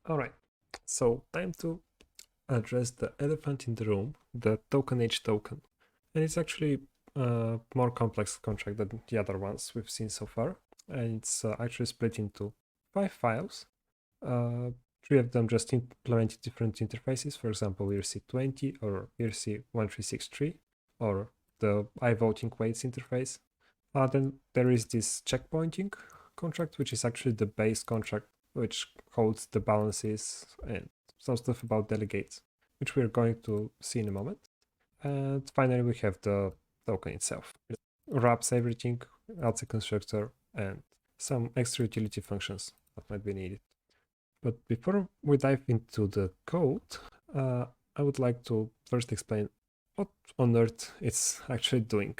Alright, so time to address the elephant in the room, the token H token. And it's actually a more complex contract than the other ones we've seen so far. And it's actually split into 5 files. 3 of them just implemented different interfaces, for example, ERC20 or ERC1363 or the iVoting weights interface. Then there is this checkpointing contract, which is actually the base contract, which holds the balances and some stuff about delegates, which we're going to see in a moment. And finally, we have the token itself. It wraps everything, adds a constructor, and some extra utility functions that might be needed. But before we dive into the code, I would like to first explain what on earth it's actually doing.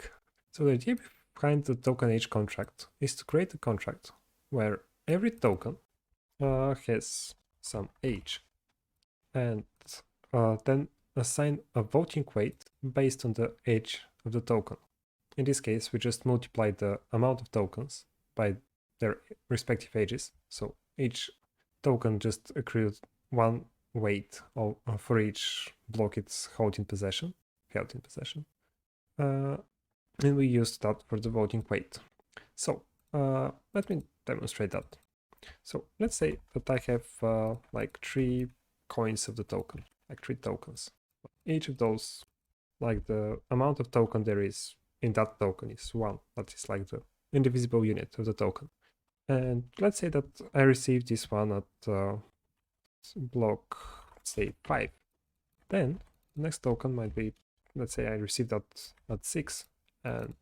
So the idea behind the token H contract is to create a contract where every token has some H, and then assign a voting weight based on the age of the token. In this case, we just multiply the amount of tokens by their respective ages. So each token just accrues one weight for each block it's held in possession. And we use that for the voting weight. So let me demonstrate that. So let's say that I have like 3 coins of the token, like 3 tokens. Each of those, like the amount of token there is in that token is 1. That is like the indivisible unit of the token. And let's say that I received this one at block, say 5. Then the next token might be, let's say I received that at 6, and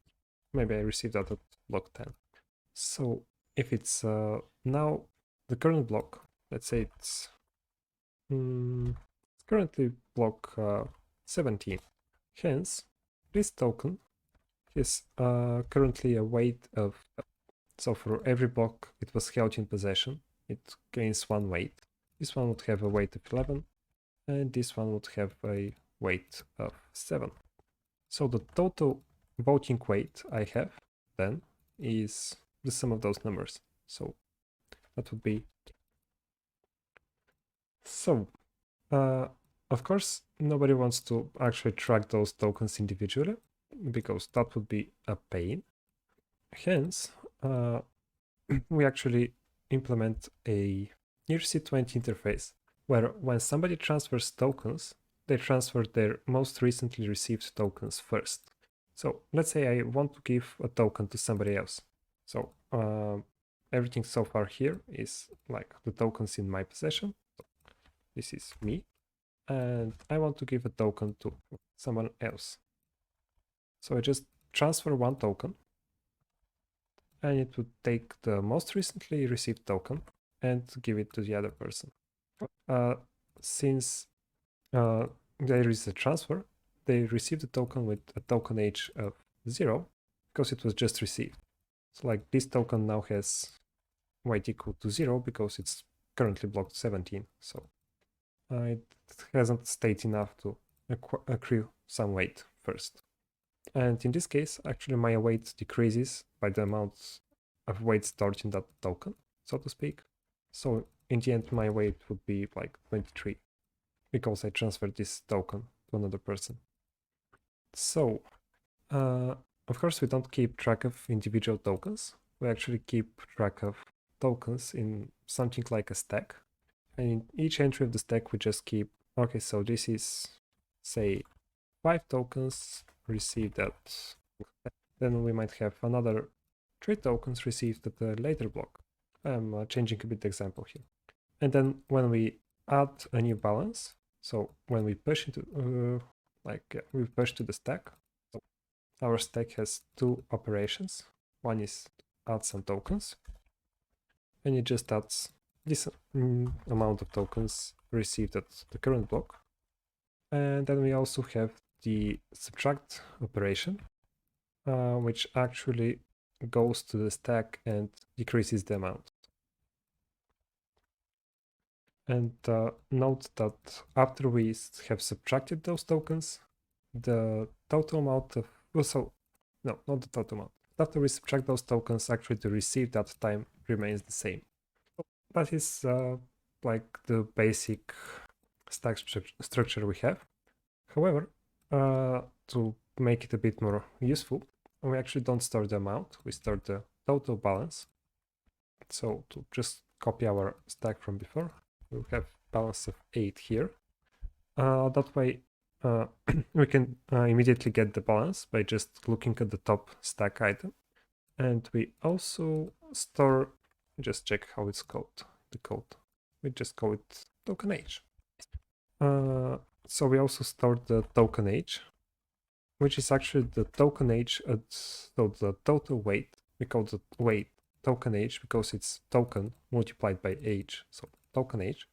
maybe I received that at block 10. So if it's now the current block, let's say it's currently block 17. Hence, this token is currently a weight of, so for every block it was held in possession, it gains 1 weight. This one would have a weight of 11, and this one would have a weight of 7. So the total voting weight I have then is the sum of those numbers. So that would be. So, of course, nobody wants to actually track those tokens individually, because that would be a pain. Hence, we actually implement a ERC20 interface, where when somebody transfers tokens, they transfer their most recently received tokens first. So let's say I want to give a token to somebody else. So everything so far here is like the tokens in my possession. This is me, and I want to give a token to someone else. So I just transfer 1 token, and it would take the most recently received token and give it to the other person. Since there is a transfer, they receive the token with a token age of 0 because it was just received. So like this token now has weight equal to 0 because it's currently blocked 17. So it hasn't stayed enough to accrue some weight first. And in this case, actually my weight decreases by the amount of weight stored in that token, so to speak. So in the end, my weight would be like 23 because I transferred this token to another person. So, of course, we don't keep track of individual tokens. We actually keep track of tokens in something like a stack. And in each entry of the stack, we just keep, okay, so this is, say, 5 tokens received at, then we might have another 3 tokens received at a later block. I'm changing a bit the example here. And then when we add a new balance, so when we push into, we push to the stack, so our stack has 2 operations. One is add some tokens, and it just adds this amount of tokens received at the current block. And then we also have the subtract operation, which actually goes to the stack and decreases the amount. And note that after we have subtracted those tokens, the total amount of, no, not the total amount. After we subtract those tokens, actually the received at time remains the same. That is like the basic stack structure we have. However, to make it a bit more useful, we actually don't store the amount, we store the total balance. So to just copy our stack from before, we'll have balance of 8 here. That way we can immediately get the balance by just looking at the top stack item. And we also store, just check how it's called, the code. We just call it token age. So we also store the token age, which is actually the token age, so the total weight. We call the weight token age because it's token multiplied by age, so token age.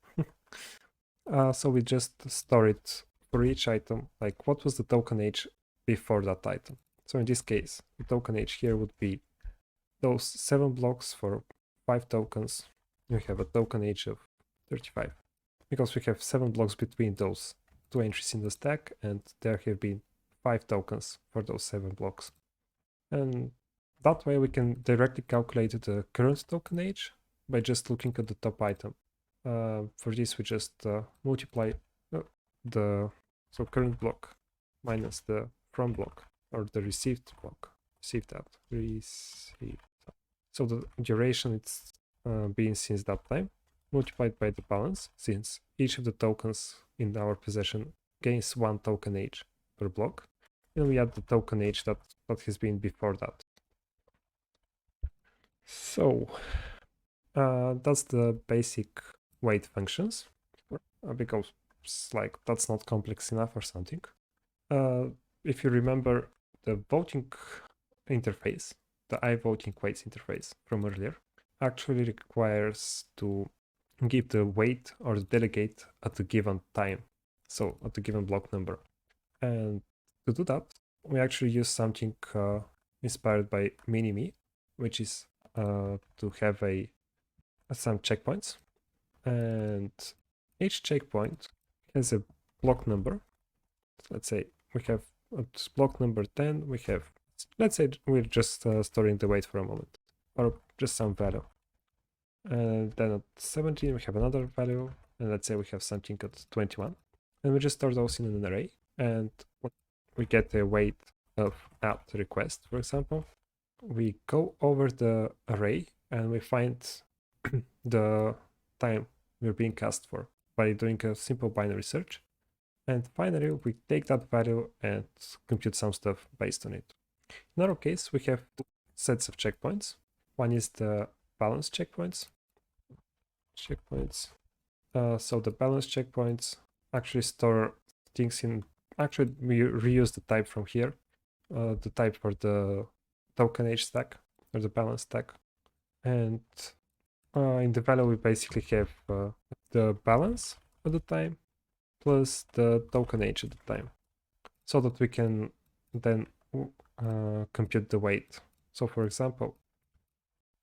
So we just store it for each item, like what was the token age before that item. So in this case, the token age here would be those 7 blocks for 5 tokens. We have a token age of 35 because we have 7 blocks between those 2 entries in the stack, and there have been 5 tokens for those 7 blocks. And that way we can directly calculate the current token age by just looking at the top item. For this we just multiply the current block minus the from block, or the received block, received. So the duration it's been since that time, multiplied by the balance, since each of the tokens in our possession gains 1 token age per block, and we add the token age that has been before that. So that's the basic weight functions, because like that's not complex enough or something. If you remember the voting interface, the iVoting weights interface from earlier, actually requires to give the weight or the delegate at a given time, so at a given block number. And to do that, we actually use something inspired by Mini-Me, which is to have some checkpoints, and each checkpoint has a block number. Let's say we have at block number 10, we have, let's say we're just storing the weight for a moment, or just some value. And then at 17 we have another value, and let's say we have something at 21, and we just store those in an array, and we get a weight of at request, for example. We go over the array and we find the time we're being cast for by doing a simple binary search. And finally, we take that value and compute some stuff based on it. In our case, we have 2 sets of checkpoints. One is the balance checkpoints. So the balance checkpoints actually store things in, actually we reuse the type from here, the type for the token age stack or the balance stack. And in the value we basically have the balance at the time plus the token age at the time, so that we can then compute the weight. So for example,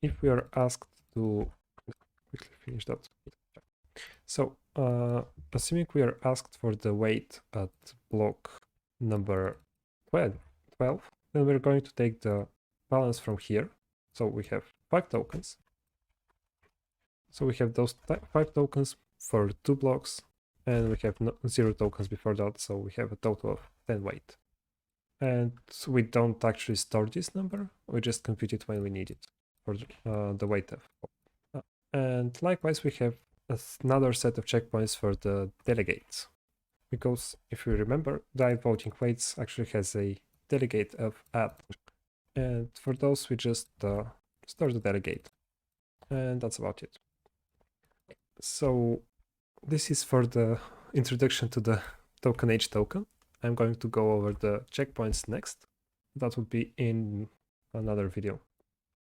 if we are asked to quickly finish that. So assuming we are asked for the weight at block number 12, then we're going to take the balance from here. So we have 5 tokens. So we have those 5 tokens for 2 blocks, and we have 0 tokens before that, so we have a total of 10 weight. And we don't actually store this number, we just compute it when we need it for the weight of. And likewise, we have another set of checkpoints for the delegates, because if you remember, the voting weights actually has a delegate of add, and for those we just store the delegate, and that's about it. So this is for the introduction to the token age token. I'm going to go over the checkpoints next. That would be in another video.